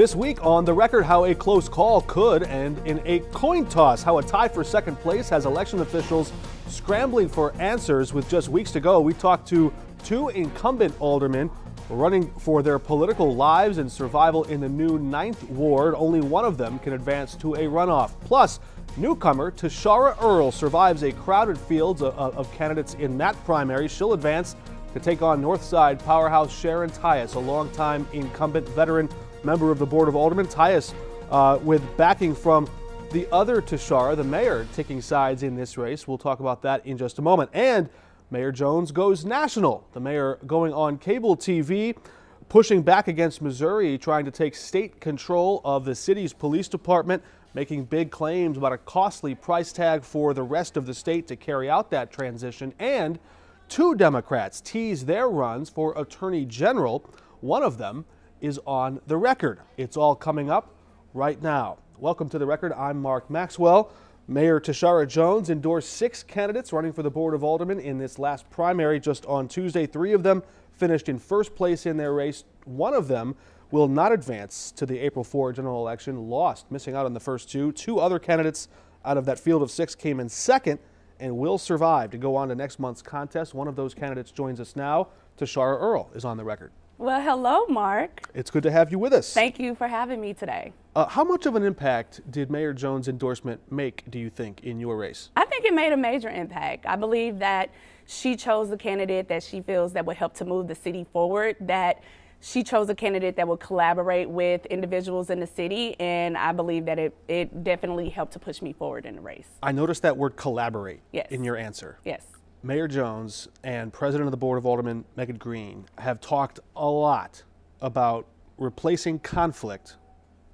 This week on The Record, how a close call could end in a coin toss, how a tie for second place has election officials scrambling for answers with just weeks to go. We talked to two incumbent aldermen running for their political lives and survival in the new 9th Ward. Only one of them can advance to a runoff. Plus, newcomer Tashara Earl survives a crowded field of candidates in that primary. She'll advance to take on Northside powerhouse Sharon Tyus, a longtime incumbent veteran member of the Board of Aldermen. Tyus, with backing from the other Tashara, the mayor, taking sides in this race. We'll talk about that in just a moment. And Mayor Jones goes national. The mayor going on cable TV, pushing back against Missouri, trying to take state control of the city's police department, making big claims about a costly price tag for the rest of the state to carry out that transition. And two Democrats tease their runs for Attorney General. One of them is on the record. It's all coming up right now. Welcome to The Record. I'm Mark Maxwell. Mayor Tashara Jones endorsed 6 candidates running for the Board of Aldermen in this last primary just on Tuesday. 3 of them finished in first place in their race. One of them will not advance to the April 4 general election, lost, missing out on the first 2. 2 other candidates out of that field of 6 came in second and will survive to go on to next month's contest. One of those candidates joins us now. Tashara Earl is on the record. Well, hello, Mark. It's good to have you with us. Thank you for having me today. How much of an impact did Mayor Jones' endorsement make, do you think, in your race? I think it made a major impact. I believe that she chose the candidate that she feels that would help to move the city forward, that she chose a candidate that would collaborate with individuals in the city, and I believe that it definitely helped to push me forward in the race. I noticed that word collaborate in your answer. Yes. Mayor Jones and President of the Board of Aldermen, Megan Green, have talked a lot about replacing conflict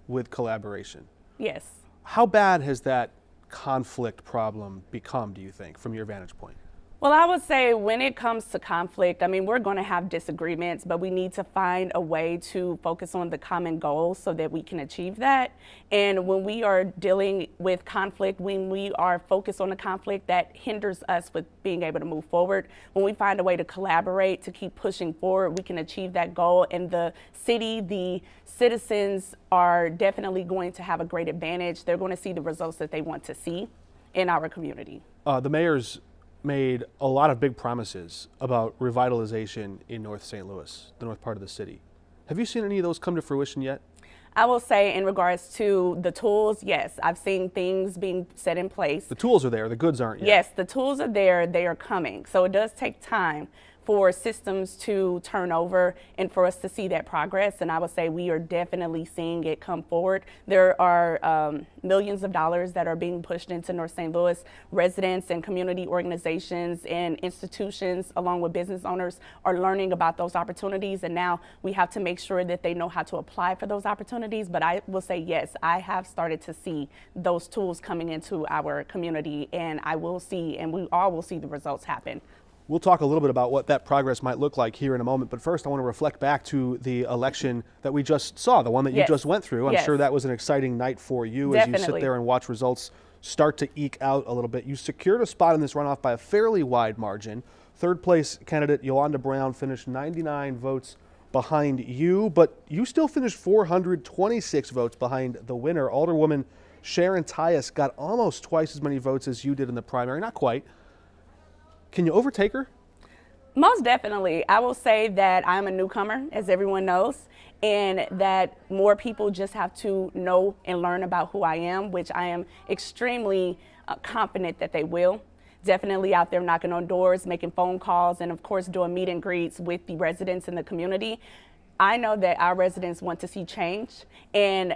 with collaboration. Yes. How bad has that conflict problem become, do you think, from your vantage point? Well, I would say when it comes to conflict, I mean, we're going to have disagreements, but we need to find a way to focus on the common goals so that we can achieve that. And when we are dealing with conflict, when we are focused on the conflict, that hinders us with being able to move forward. When we find a way to collaborate, to keep pushing forward, we can achieve that goal. And the city, the citizens are definitely going to have a great advantage. They're going to see the results that they want to see in our community. The mayor's made a lot of big promises about revitalization in North St. Louis, the north part of the city. Have you seen any of those come to fruition yet? I will say in regards to the tools, yes, I've seen things being set in place. The tools are there, the goods aren't yet. Yes, the tools are there, they are coming. So it does take time for systems to turn over and for us to see that progress. And I would say we are definitely seeing it come forward. There are millions of dollars that are being pushed into North St. Louis. Residents and community organizations and institutions, along with business owners, are learning about those opportunities. And now we have to make sure that they know how to apply for those opportunities. But I will say, yes, I have started to see those tools coming into our community, and I will see, and we all will see the results happen. We'll talk a little bit about what that progress might look like here in a moment, but first I want to reflect back to the election that we just saw, the one that you just went through. I'm sure that was an exciting night for you as you sit there and watch results start to eke out a little bit. You secured a spot in this runoff by a fairly wide margin. Third place candidate Yolanda Brown finished 99 votes behind you, but you still finished 426 votes behind the winner. Alderwoman Sharon Tyus got almost twice as many votes as you did in the primary, not quite. Can you overtake her? Most definitely. I will say that I'm a newcomer, as everyone knows, and that more people just have to know and learn about who I am, which I am extremely confident that they will. Definitely out there knocking on doors, making phone calls, and of course doing meet and greets with the residents in the community. I know that our residents want to see change, and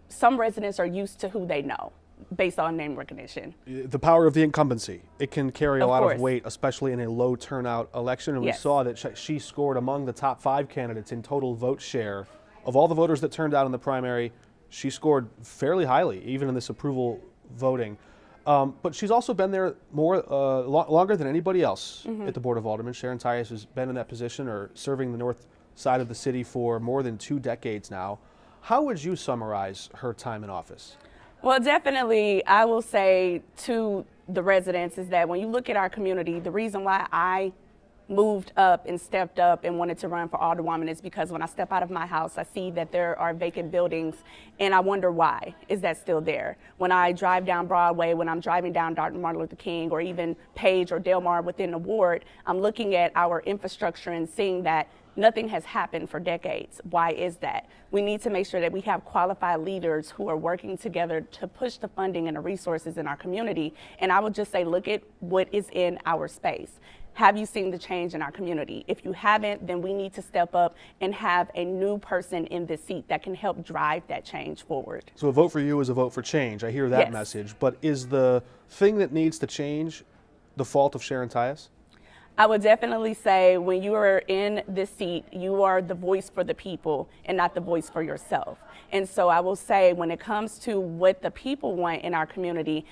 some residents are used to who they know, based on name recognition. The power of the incumbency. It can carry a lot of weight, especially in a low turnout election. And we saw that she scored among the top 5 candidates in total vote share. Of all the voters that turned out in the primary, she scored fairly highly, even in this approval voting. But she's also been there longer than anybody else at the Board of Aldermen. Sharon Tyus has been in that position or serving the north side of the city for more than 2 decades now. How would you summarize her time in office? Well, definitely, I will say to the residents is that when you look at our community, the reason why I moved up and stepped up and wanted to run for alderwoman is because when I step out of my house, I see that there are vacant buildings, and I wonder why is that still there. When I drive down Broadway, when I'm driving down Dr. Martin Luther King, or even Page or Delmar within the ward, I'm looking at our infrastructure and seeing that nothing has happened for decades. Why is that? We need to make sure that we have qualified leaders who are working together to push the funding and the resources in our community. And I would just say, look at what is in our space. Have you seen the change in our community? If you haven't, then we need to step up and have a new person in this seat that can help drive that change forward. So a vote for you is a vote for change. I hear that Yes. message. But is the thing that needs to change the fault of Sharon Tyus? I would definitely say when you are in this seat, you are the voice for the people and not the voice for yourself. And so I will say when it comes to what the people want in our community,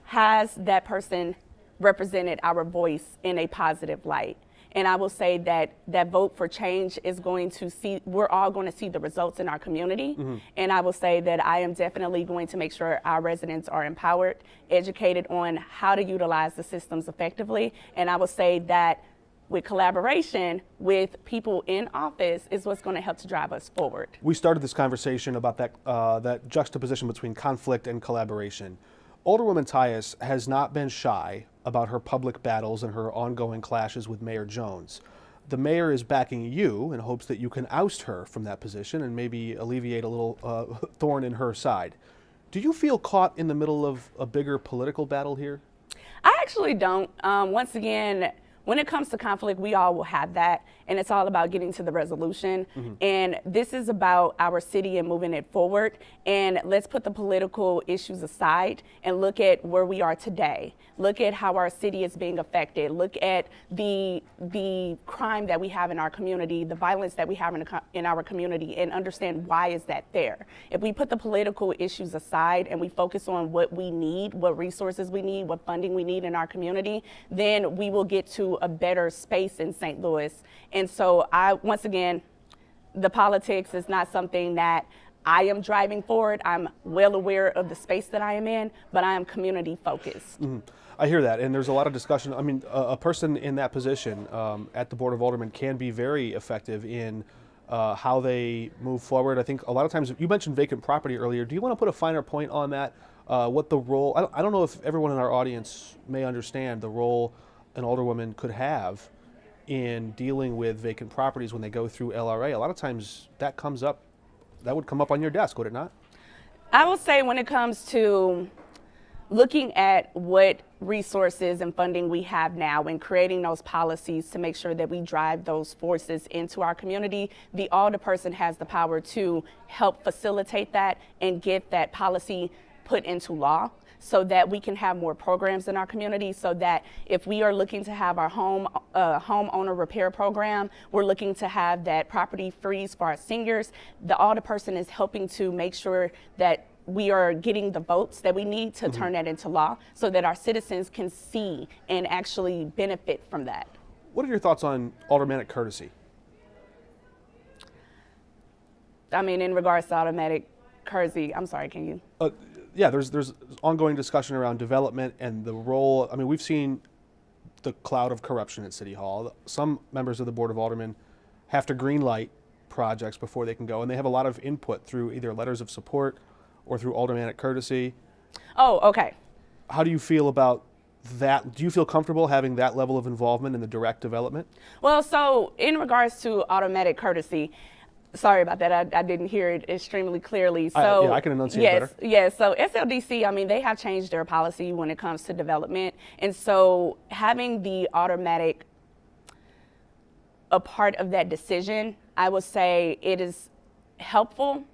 has that person represented our voice in a positive light? And I will say that that vote for change is going to see, we're all going to see the results in our community. And I will say that I am definitely going to make sure our residents are empowered, educated on how to utilize the systems effectively. And I will say that with collaboration with people in office is what's going to help to drive us forward. We started this conversation about that juxtaposition between conflict and collaboration. Alderwoman Tyus has not been shy about her public battles and her ongoing clashes with Mayor Jones. The mayor is backing you in hopes that you can oust her from that position and maybe alleviate a little thorn in her side. Do you feel caught in the middle of a bigger political battle here? I actually don't. Once again, when it comes to conflict, we all will have that, and it's all about getting to the resolution. And this is about our city and moving it forward. And let's put the political issues aside and look at where we are today. Look at how our city is being affected. Look at the crime that we have in our community, the violence that we have in our community, and understand why is that there. If we put the political issues aside and we focus on what we need, what resources we need, what funding we need in our community, then we will get to a better space in St. Louis. And so once again, the politics is not something that I am driving forward. I'm well aware of the space that I am in, but I am community focused. I hear that, and there's a lot of discussion. I mean, a person in that position at the Board of Aldermen can be very effective in how they move forward. I think a lot of times, you mentioned vacant property earlier. Do you want to put a finer point on that? What the role, I don't know if everyone in our audience may understand the role an alderwoman could have in dealing with vacant properties when they go through LRA. A lot of times that would come up on your desk, would it not? I will say when it comes to looking at what resources and funding we have now and creating those policies to make sure that we drive those forces into our community, the alderperson has the power to help facilitate that and get that policy put into law so that we can have more programs in our community, so that if we are looking to have our homeowner repair program, we're looking to have that property freeze for our seniors, the alderperson is helping to make sure that we are getting the votes that we need to turn that into law so that our citizens can see and actually benefit from that. What are your thoughts on aldermanic courtesy? I mean, in regards to aldermanic courtesy, I'm sorry, can you? Yeah, there's ongoing discussion around development and the role. I mean, we've seen the cloud of corruption at City Hall. Some members of the Board of Aldermen have to greenlight projects before they can go, and they have a lot of input through either letters of support or through aldermanic courtesy. Oh, okay. How do you feel about that? Do you feel comfortable having that level of involvement in the direct development? Well, so in regards to automatic courtesy, sorry about that. I didn't hear it extremely clearly. So yeah, I can enunciate better. Yes. So SLDC, I mean, they have changed their policy when it comes to development. And so having the automatic a part of that decision, I would say it is helpful,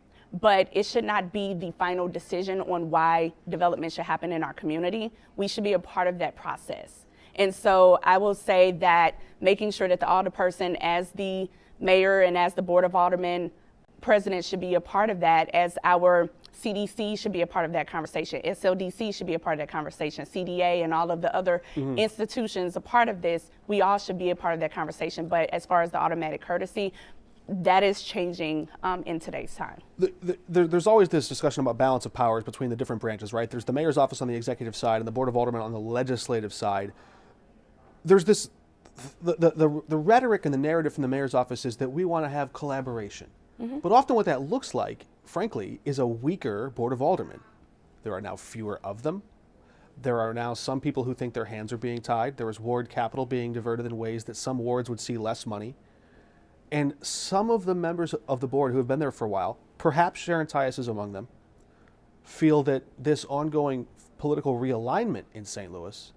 but it should not be the final decision on why development should happen in our community. We should be a part of that process. And so I will say that making sure that the alderperson, as the mayor and as the Board of Aldermen president, should be a part of that, as our CDC should be a part of that conversation, SLDC should be a part of that conversation, CDA and all of the other institutions a part of this, we all should be a part of that conversation. But as far as the automatic courtesy, that is changing in today's time. There's always this discussion about balance of powers between the different branches, right? There's the mayor's office on the executive side and the Board of Aldermen on the legislative side. There's this the rhetoric and the narrative from the mayor's office is that we want to have collaboration. But often what that looks like, frankly, is a weaker Board of Aldermen. There are now fewer of them. There are now some people who think their hands are being tied. There is ward capital being diverted in ways that some wards would see less money. And some of the members of the board who have been there for a while, perhaps Sharon Tyus is among them, feel that this ongoing political realignment in St. Louis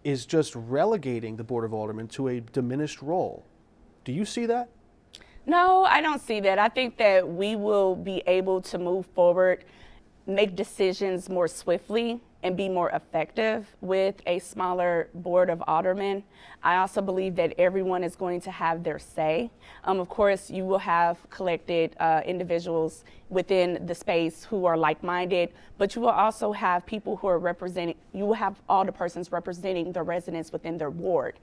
is just relegating the Board of Aldermen to a diminished role. Do you see that? No, I don't see that. I think that we will be able to move forward, make decisions more swiftly, and be more effective with a smaller Board of Aldermen. I also believe that everyone is going to have their say. Of course, you will have collected individuals within the space who are like-minded, but you will also have people who are representing, you will have all the persons representing the residents within their ward.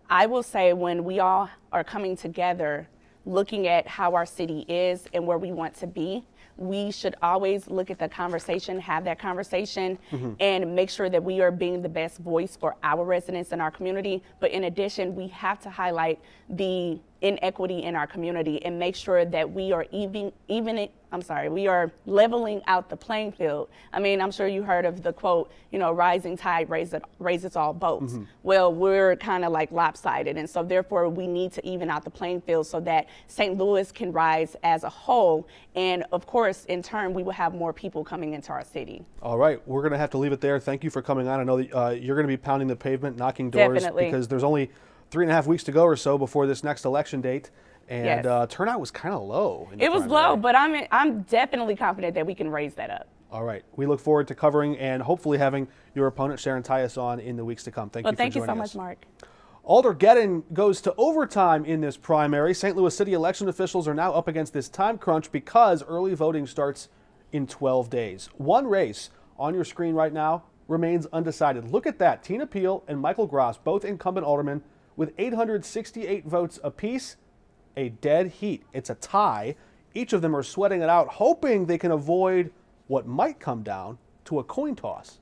I will say when we all are coming together, looking at how our city is and where we want to be, we should always look at the conversation, have that conversation, and make sure that we are being the best voice for our residents in our community. But in addition, we have to highlight the inequity in our community and make sure that we are we are leveling out the playing field. I mean, I'm sure you heard of the quote, rising tide raises all boats. Well, we're kind of like lopsided, and so therefore we need to even out the playing field so that St. Louis can rise as a whole, and of course, in turn, we will have more people coming into our city. All right, we're going to have to leave it there. Thank you for coming on. I know that you're going to be pounding the pavement, knocking doors, Definitely. Because there's only 3.5 weeks to go or so before this next election date. And Yes. Turnout was kind of low. It was low, but I'm definitely confident that we can raise that up. All right. We look forward to covering and hopefully having your opponent, Sharon Tyus, on in the weeks to come. Thank you for joining us. Thank you so much, Mark. Aldergeddon goes to overtime in this primary. St. Louis City election officials are now up against this time crunch because early voting starts in 12 days. One race on your screen right now remains undecided. Look at that. Tina Peel and Michael Gross, both incumbent aldermen, with 868 votes apiece. A dead heat. It's a tie. Each of them are sweating it out, hoping they can avoid what might come down to a coin toss.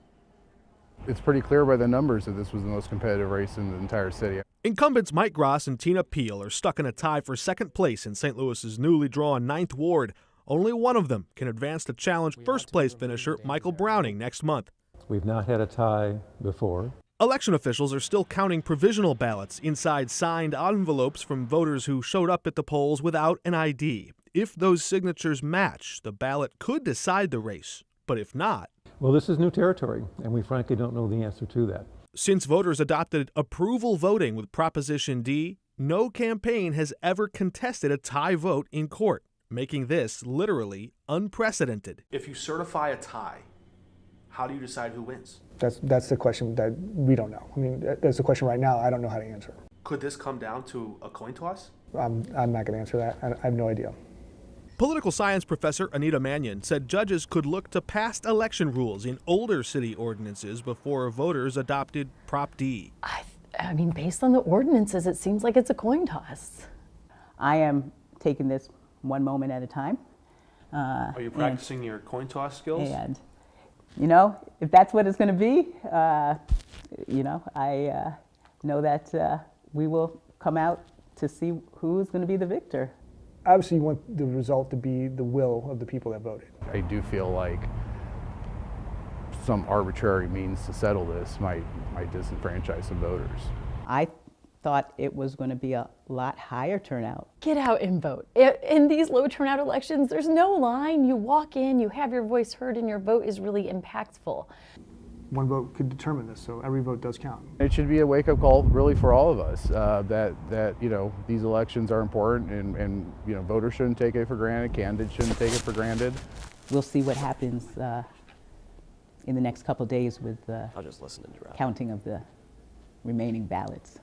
It's pretty clear by the numbers that this was the most competitive race in the entire city. Incumbents Mike Gross and Tina Peel are stuck in a tie for second place in St. Louis's newly drawn 9th Ward. Only one of them can advance to challenge first-place finisher Michael Browning next month. We've not had a tie before. Election officials are still counting provisional ballots inside signed envelopes from voters who showed up at the polls without an ID. If those signatures match, the ballot could decide the race. But if not... Well, this is new territory, and we frankly don't know the answer to that. Since voters adopted approval voting with Proposition D, no campaign has ever contested a tie vote in court, making this literally unprecedented. If you certify a tie, how do you decide who wins? That's the question that we don't know. I mean, that's the question right now I don't know how to answer. Could this come down to a coin toss? I'm not going to answer that. I have no idea. Political science professor Anita Mannion said judges could look to past election rules in older city ordinances before voters adopted Prop D. I mean, based on the ordinances, it seems like it's a coin toss. I am taking this one moment at a time. Are you practicing your coin toss skills? And, if that's what it's going to be, I know that we will come out to see who's going to be the victor. Obviously, you want the result to be the will of the people that voted. I do feel like some arbitrary means to settle this might disenfranchise some voters. I thought it was going to be a lot higher turnout. Get out and vote. In these low turnout elections, there's no line. You walk in, you have your voice heard, and your vote is really impactful. One vote could determine this, so every vote does count. It should be a wake-up call, really, for all of us that these elections are important, and voters shouldn't take it for granted. Candidates shouldn't take it for granted. We'll see what happens in the next couple of days with I'll just listen and drop. Counting of the remaining ballots.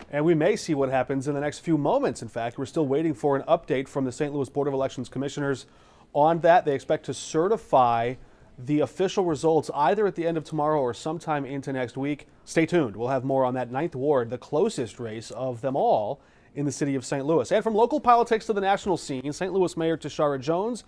And we may see what happens in the next few moments. In fact, we're still waiting for an update from the St. Louis Board of Elections commissioners on that. They expect to certify the official results either at the end of tomorrow or sometime into next week. Stay tuned. We'll have more on that 9th Ward, the closest race of them all in the city of St. Louis. And from local politics to the national scene, St. Louis Mayor Tashara Jones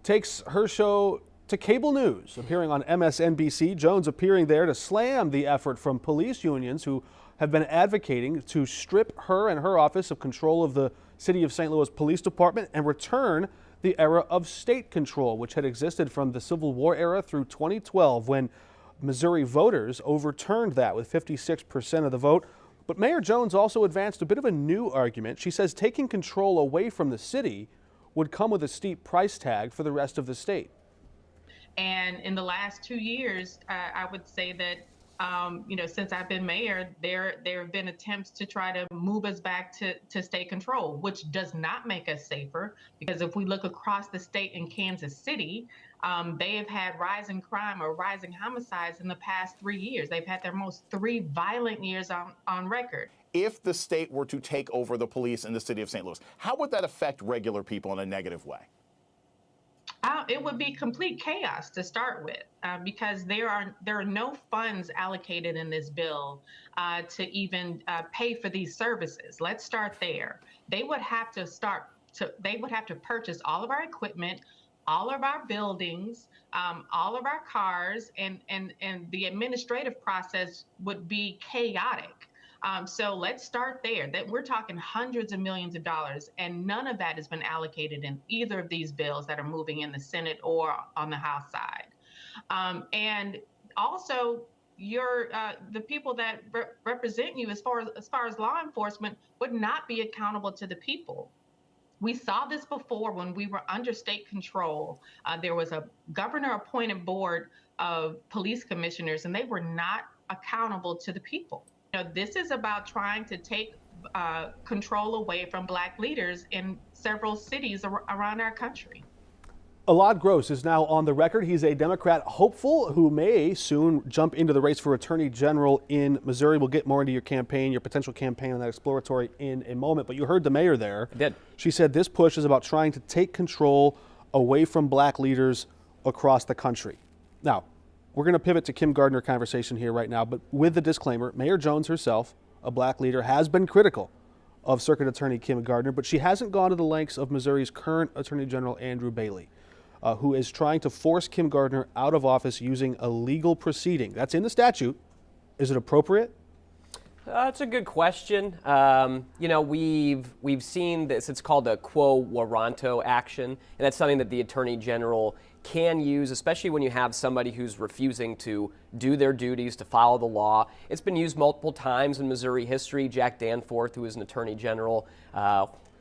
takes her show to cable news. Appearing on MSNBC, Jones appearing there to slam the effort from police unions who have been advocating to strip her and her office of control of the City of St. Louis Police Department and return the era of state control, which had existed from the Civil War era through 2012, when Missouri voters overturned that with 56% of the vote. But Mayor Jones also advanced a bit of a new argument. She says taking control away from the city would come with a steep price tag for the rest of the state. And in the last 2 years, I would say that, since I've been mayor, there have been attempts to try to move us back to state control, which does not make us safer. Because if we look across the state in Kansas City, they have had rising crime or rising homicides in the past 3 years. They've had their most 3 violent years on record. If the state were to take over the police in the city of St. Louis, how would that affect regular people in a negative way? It would be complete chaos to start with, because there are no funds allocated in this bill to even pay for these services. Let's start there. They would have to purchase all of our equipment, all of our buildings, all of our cars, and the administrative process would be chaotic. So let's start there. That we're talking hundreds of millions of dollars, and none of that has been allocated in either of these bills that are moving in the Senate or on the House side. And also, the people that represent you as far as law enforcement would not be accountable to the people. We saw this before when we were under state control. There was a governor-appointed board of police commissioners, and they were not accountable to the people. This is about trying to take control away from Black leaders in several cities around our country. Elad Gross is now on the record. He's a Democrat hopeful who may soon jump into the race for Attorney General in Missouri. We'll get more into your campaign, your potential campaign on that exploratory in a moment. But you heard the mayor there. I did. She said this push is about trying to take control away from Black leaders across the country. Now, we're going to pivot to Kim Gardner conversation here right now, but with the disclaimer, Mayor Jones herself, a Black leader, has been critical of Circuit Attorney Kim Gardner, but she hasn't gone to the lengths of Missouri's current Attorney General Andrew Bailey, who is trying to force Kim Gardner out of office using a legal proceeding. That's in the statute. Is it appropriate? That's a good question. We've seen this. It's called a quo warranto action, and that's something that the Attorney General can use, especially when you have somebody who's refusing to do their duties, to follow the law. It's been used multiple times in Missouri history. Jack Danforth, who was an Attorney General,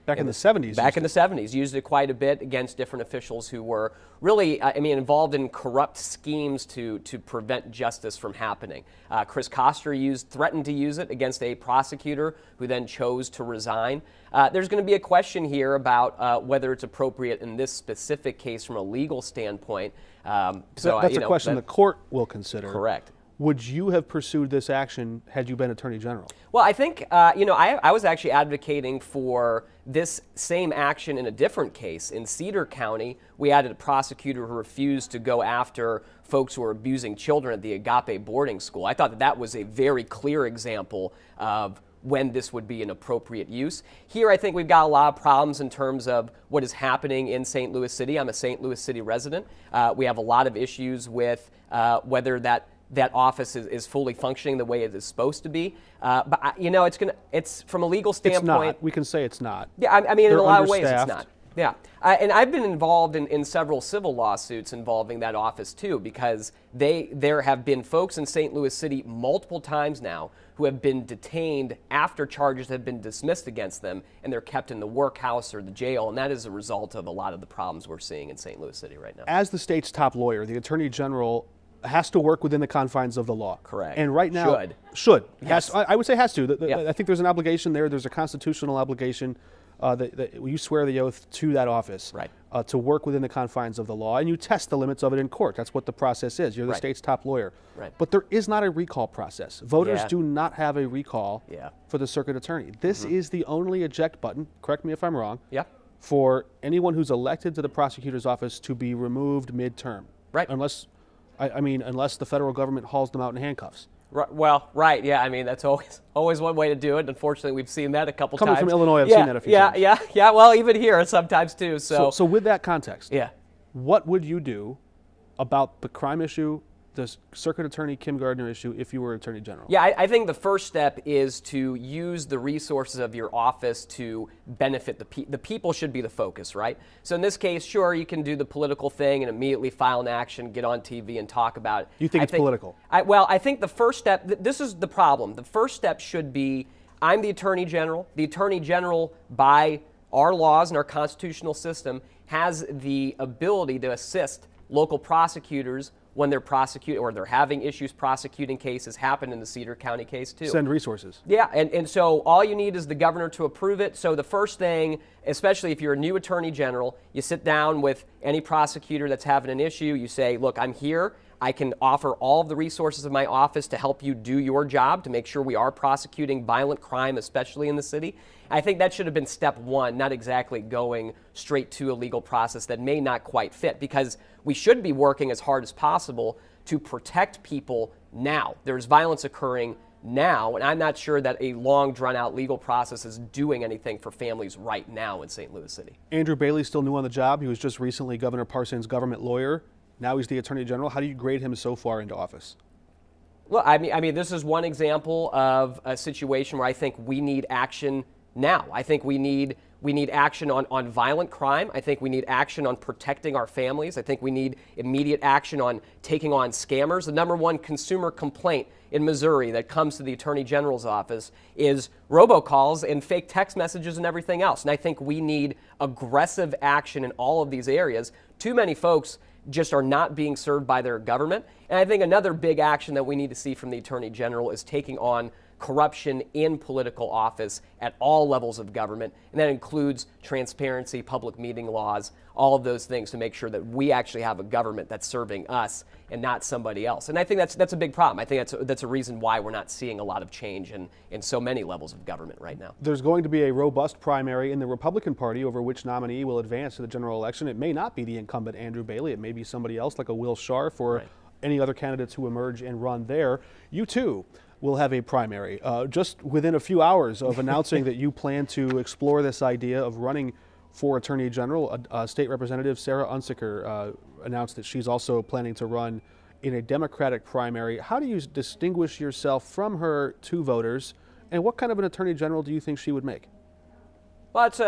Back in the 70s. Back in the 70s, used it quite a bit against different officials who were really, involved in corrupt schemes to prevent justice from happening. Chris Koster threatened to use it against a prosecutor who then chose to resign. There's going to be a question here about whether it's appropriate in this specific case from a legal standpoint. That's a question the court will consider. Correct. Would you have pursued this action had you been Attorney General? Well, I think, I was actually advocating for this same action in a different case. In Cedar County, we had a prosecutor who refused to go after folks who were abusing children at the Agape boarding school. I thought that was a very clear example of when this would be an appropriate use. Here, I think we've got a lot of problems in terms of what is happening in St. Louis City. I'm a St. Louis City resident. We have a lot of issues with whether that office is fully functioning the way it is supposed to be. But it's from a legal standpoint. It's not. We can say it's not. Yeah, in a lot of ways it's understaffed. not. Yeah, and I've been involved in several civil lawsuits involving that office too, because there have been folks in St. Louis City multiple times now who have been detained after charges have been dismissed against them, and they're kept in the workhouse or the jail, and that is a result of a lot of the problems we're seeing in St. Louis City right now. As the state's top lawyer, the Attorney General has to work within the confines of the law. Correct. And right now, should. Yes. I would say has to. Yeah. I think there's an obligation there. There's a constitutional obligation that you swear the oath to that office, right, to work within the confines of the law, and you test the limits of it in court. That's what the process is. You're the state's top lawyer. Right. But there is not a recall process. Voters do not have a recall for the circuit attorney. This is the only eject button, correct me if I'm wrong, for anyone who's elected to the prosecutor's office to be removed midterm. Right. Unless the federal government hauls them out in handcuffs. Right, well, right, yeah. That's always one way to do it. Unfortunately, we've seen that a couple times. Coming from Illinois, I've seen that a few times. Yeah. Well, even here sometimes too. So with that context, yeah, what would you do about the crime issue, the Circuit Attorney Kim Gardner issue, if you were Attorney General? Yeah, I think the first step is to use the resources of your office to benefit the people should be the focus, right? So in this case, sure, you can do the political thing and immediately file an action, get on TV and talk about it. You think it's political? Well, I think the first step, this is the problem. The first step should be, I'm the Attorney General. The Attorney General, by our laws and our constitutional system, has the ability to assist local prosecutors when they're prosecuting or they're having issues prosecuting cases. Happened in the Cedar County case too. Send resources. Yeah, and so all you need is the governor to approve it. So the first thing, especially if you're a new Attorney General, you sit down with any prosecutor that's having an issue, you say, look, I'm here. I can offer all of the resources of my office to help you do your job, to make sure we are prosecuting violent crime, especially in the city. I think that should have been step one, not exactly going straight to a legal process that may not quite fit, because we should be working as hard as possible to protect people now. There's violence occurring now, and I'm not sure that a long, drawn-out legal process is doing anything for families right now in St. Louis City. Andrew Bailey's still new on the job. He was just recently Governor Parsons' government lawyer. Now he's the Attorney General. How do you grade him so far into office? Well, I mean, this is one example of a situation where I think we need action now. I think we need action on violent crime. I think we need action on protecting our families. I think we need immediate action on taking on scammers. The number one consumer complaint in Missouri that comes to the Attorney General's office is robocalls and fake text messages and everything else. And I think we need aggressive action in all of these areas. Too many folks just are not being served by their government. And I think another big action that we need to see from the Attorney General is taking on corruption in political office at all levels of government, and that includes transparency, public meeting laws, all of those things to make sure that we actually have a government that's serving us and not somebody else. And I think that's a big problem. I think that's a reason why we're not seeing a lot of change in so many levels of government right now. There's going to be a robust primary in the Republican Party over which nominee will advance to the general election. It may not be the incumbent Andrew Bailey. It may be somebody else like a Will Scharf or any other candidates who emerge and run there. You too will have a primary. Just within a few hours of announcing that you plan to explore this idea of running for Attorney General, State Representative Sarah Unsicker announced that she's also planning to run in a Democratic primary. How do you distinguish yourself from her to voters, and what kind of an Attorney General do you think she would make? Well, it's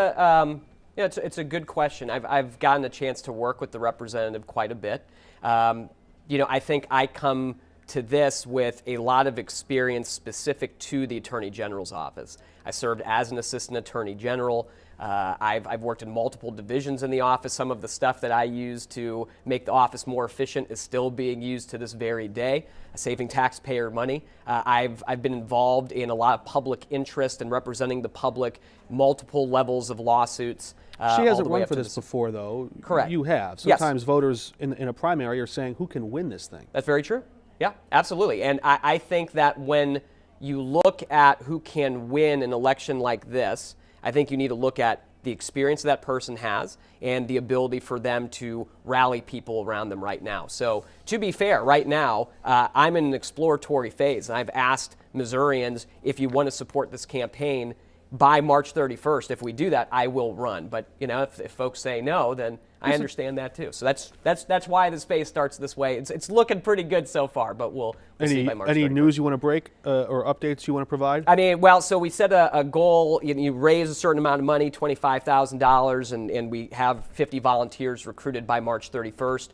a good question. I've gotten a chance to work with the representative quite a bit. I think I come to this with a lot of experience specific to the Attorney General's office. I served as an Assistant Attorney General. I've worked in multiple divisions in the office. Some of the stuff that I use to make the office more efficient is still being used to this very day, saving taxpayer money. I've been involved in a lot of public interest and representing the public, multiple levels of lawsuits. She hasn't run for this before, though. Correct. You have. Sometimes voters in a primary are saying, who can win this thing? That's very true. Yeah, absolutely. And I think that when you look at who can win an election like this, I think you need to look at the experience that person has and the ability for them to rally people around them right now. So to be fair, right now, I'm in an exploratory phase, and I've asked Missourians, if you want to support this campaign by March 31st, if we do that, I will run. But if folks say no, then I understand that too. So that's why the space starts this way. It's looking pretty good so far, but we'll see by March 31st. Any news you want to break or updates you want to provide? I mean, well, so we set a goal. You raise a certain amount of money, $25,000, and we have 50 volunteers recruited by March 31st.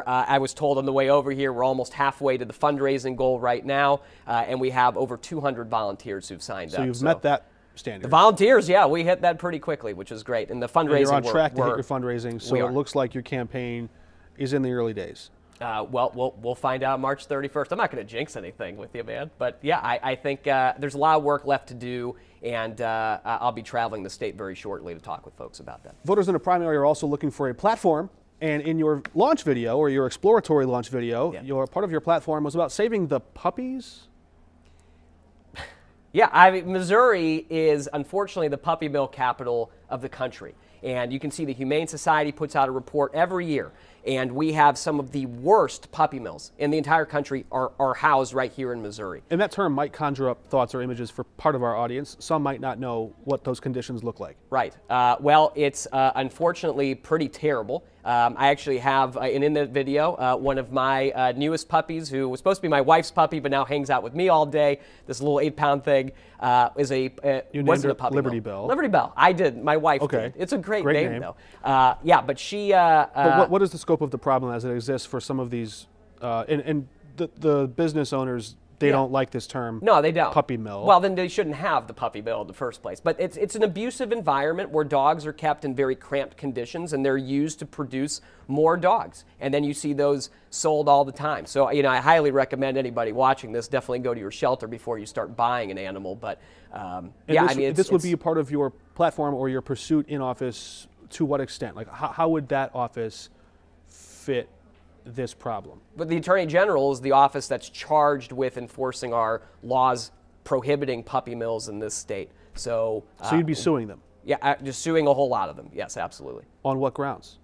I was told on the way over here, we're almost halfway to the fundraising goal right now, and we have over 200 volunteers who've signed up. So you've met that standard. The volunteers, yeah, we hit that pretty quickly, which is great. And the fundraising, and you're on track to hit your fundraising, so it looks like your campaign is in the early days. Well, we'll find out March 31st. I'm not going to jinx anything with you, man. But yeah, I think there's a lot of work left to do, and I'll be traveling the state very shortly to talk with folks about that. Voters in a primary are also looking for a platform. And in your launch video, or your exploratory launch video, part of your platform was about saving the puppies. Yeah, Missouri is unfortunately the puppy mill capital of the country. And you can see the Humane Society puts out a report every year. And we have some of the worst puppy mills in the entire country are housed right here in Missouri. And that term might conjure up thoughts or images for part of our audience. Some might not know what those conditions look like. Right. Well, it's unfortunately pretty terrible. I actually have, and in the video, one of my newest puppies, who was supposed to be my wife's puppy, but now hangs out with me all day. This little 8-pound thing is wasn't a puppy. Liberty Bell. Liberty Bell. I did. My wife Okay. did. It's a great Great name, name. though. Yeah, but she. But what is the scope of the problem as it exists for some of these, and the business owners? They don't like this term. No, they don't. Puppy mill. Well, then they shouldn't have the puppy mill in the first place. But it's an abusive environment where dogs are kept in very cramped conditions, and they're used to produce more dogs. And then you see those sold all the time. So, I highly recommend anybody watching this definitely go to your shelter before you start buying an animal. But this would be a part of your platform or your pursuit in office. To what extent? Like, how would that office fit this problem? But the Attorney General is the office that's charged with enforcing our laws prohibiting puppy mills in this state. So you'd be suing them? Yeah, just suing a whole lot of them. Yes, absolutely. On what grounds?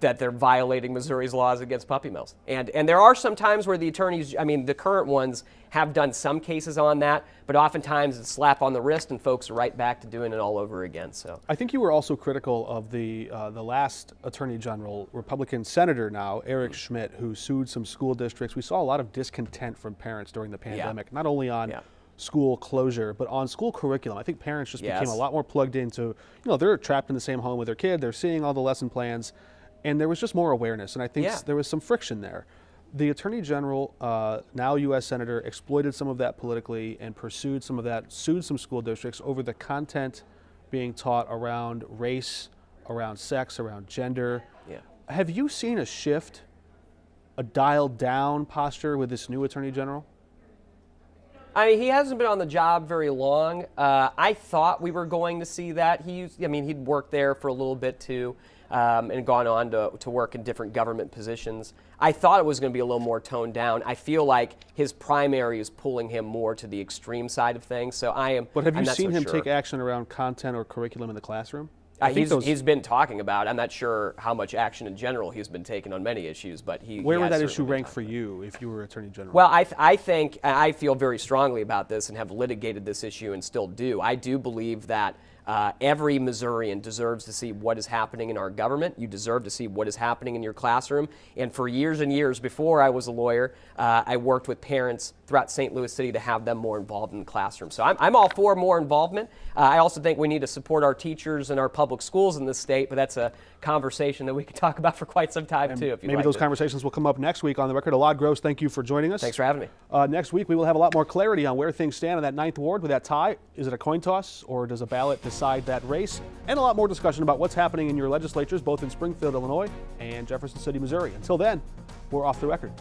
That they're violating Missouri's laws against puppy mills. And there are some times where the attorneys, the current ones have done some cases on that, but oftentimes it's a slap on the wrist and folks are right back to doing it all over again. So I think you were also critical of the last Attorney General, Republican Senator now, Eric Schmidt, who sued some school districts. We saw a lot of discontent from parents during the pandemic, not only on school closure, but on school curriculum. I think parents just became a lot more plugged into, they're trapped in the same home with their kid, they're seeing all the lesson plans, and there was just more awareness, and I think there was some friction there. The Attorney General, now U.S. Senator, exploited some of that politically and pursued some of that, sued some school districts over the content being taught around race, around sex, around gender. Yeah. Have you seen a shift, a dialed down posture with this new Attorney General? He hasn't been on the job very long. I thought we were going to see that. He'd worked there for a little bit too, and gone on to work in different government positions. I thought it was going to be a little more toned down. I feel like his primary is pulling him more to the extreme side of things. So I am. But have you seen him sure. take action around content or curriculum in the classroom? He's been talking about it. I'm not sure how much action in general he's been taking on many issues, but Where would that issue rank for you if you were Attorney General? Well, I think I feel very strongly about this and have litigated this issue and still do. I do believe that every Missourian deserves to see what is happening in our government. You deserve to see what is happening in your classroom. And for years and years before I was a lawyer, I worked with parents throughout St. Louis City to have them more involved in the classroom. So I'm all for more involvement. I also think we need to support our teachers and our public schools in this state, but that's a conversation that we could talk about for quite some time too. If you maybe those conversations will come up next week on the record. Elad Gross, thank you for joining us. Thanks for having me. Next week we will have a lot more clarity on where things stand in that 9th ward with that tie. Is it a coin toss or does a ballot decide that race? And a lot more discussion about what's happening in your legislatures, both in Springfield, Illinois and Jefferson City, Missouri. Until then, we're off the record.